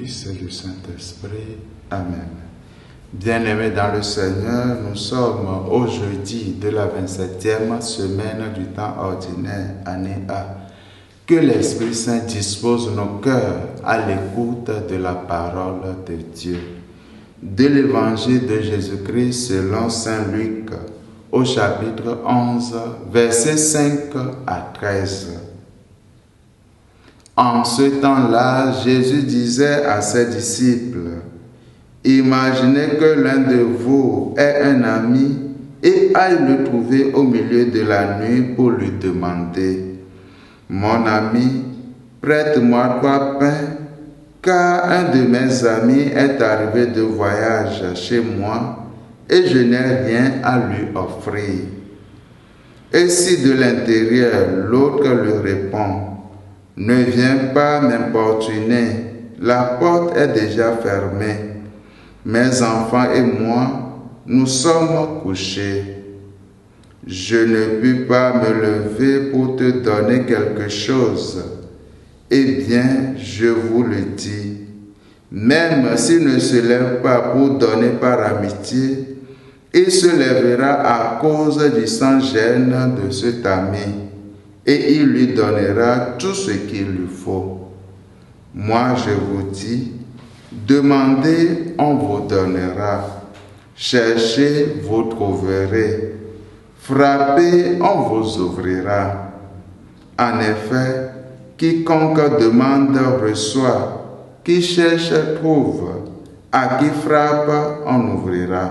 Fils et du Saint-Esprit. Amen. Bien-aimés dans le Seigneur, nous sommes au jeudi de la 27e semaine du temps ordinaire, année A. Que l'Esprit Saint dispose nos cœurs à l'écoute de la parole de Dieu. De l'Évangile de Jésus-Christ selon Saint Luc, au chapitre 11, versets 5 à 13. En ce temps-là, Jésus disait à ses disciples, « Imaginez que l'un de vous ait un ami et aille le trouver au milieu de la nuit pour lui demander, « Mon ami, prête-moi 3 pains, car un de mes amis est arrivé de voyage chez moi et je n'ai rien à lui offrir. » Et si de l'intérieur l'autre lui répond, « Ne viens pas m'importuner, la porte est déjà fermée. Mes enfants et moi, nous sommes couchés. Je ne puis pas me lever pour te donner quelque chose. Eh bien, je vous le dis, même s'il ne se lève pas pour donner par amitié, il se lèvera à cause du sans-gêne de cet ami, et il lui donnera tout ce qu'il lui faut. Moi, je vous dis, demandez, on vous donnera. Cherchez, vous trouverez. Frappez, on vous ouvrira. En effet, quiconque demande reçoit, qui cherche trouve, à qui frappe, on ouvrira.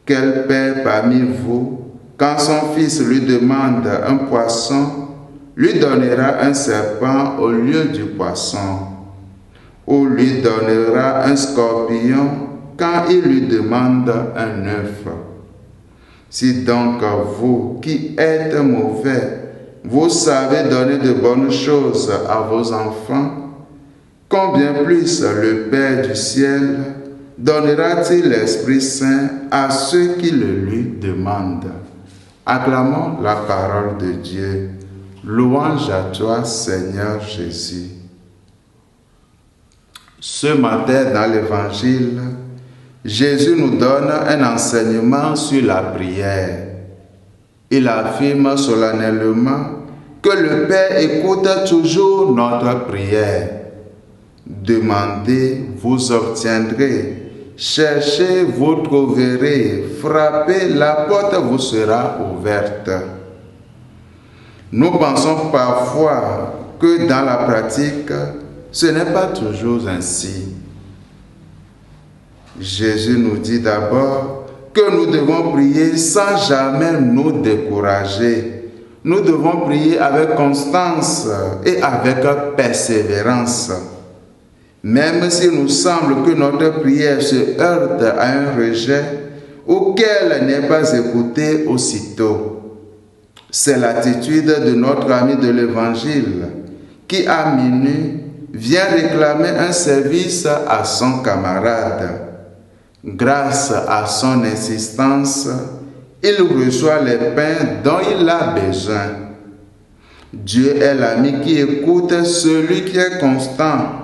Quel père parmi vous, quand son fils lui demande un poisson, lui donnera un serpent au lieu du poisson, ou lui donnera un scorpion quand il lui demande un œuf? Si donc vous, qui êtes mauvais, vous savez donner de bonnes choses à vos enfants, combien plus le Père du ciel donnera-t-il l'Esprit Saint à ceux qui le lui demandent? Acclamons la parole de Dieu. Louange à toi, Seigneur Jésus. Ce matin, dans l'Évangile, Jésus nous donne un enseignement sur la prière. Il affirme solennellement que le Père écoute toujours notre prière. Demandez, vous obtiendrez. Cherchez, vous trouverez. Frappez, la porte vous sera ouverte. Nous pensons parfois que dans la pratique, ce n'est pas toujours ainsi. Jésus nous dit d'abord que nous devons prier sans jamais nous décourager. Nous devons prier avec constance et avec persévérance. Même s'il nous semble que notre prière se heurte à un rejet ou qu'elle n'est pas écoutée aussitôt. C'est l'attitude de notre ami de l'Évangile qui, à minuit, vient réclamer un service à son camarade. Grâce à son insistance, il reçoit les pains dont il a besoin. Dieu est l'ami qui écoute celui qui est constant.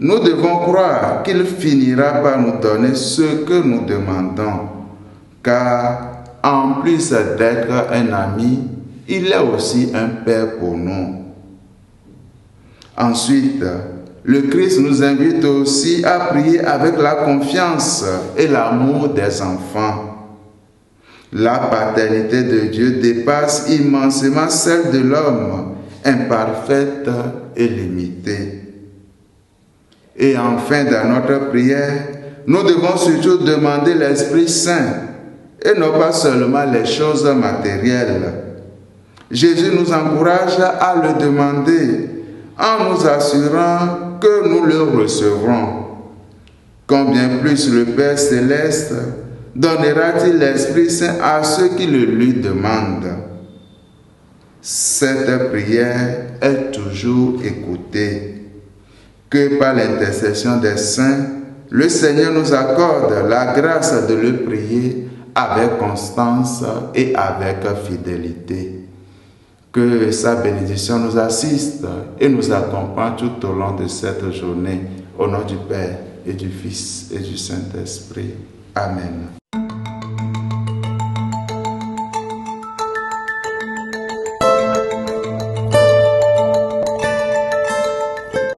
Nous devons croire qu'il finira par nous donner ce que nous demandons, car en plus d'être un ami, il est aussi un Père pour nous. Ensuite, le Christ nous invite aussi à prier avec la confiance et l'amour des enfants. La paternité de Dieu dépasse immensément celle de l'homme, imparfaite et limitée. Et enfin, dans notre prière, nous devons surtout demander l'Esprit Saint, et non pas seulement les choses matérielles. Jésus nous encourage à le demander, en nous assurant que nous le recevrons. Combien plus le Père Céleste donnera-t-il l'Esprit Saint à ceux qui le lui demandent? Cette prière est toujours écoutée. Que par l'intercession des saints, le Seigneur nous accorde la grâce de le prier avec constance et avec fidélité. Que sa bénédiction nous assiste et nous accompagne tout au long de cette journée. Au nom du Père et du Fils et du Saint-Esprit. Amen.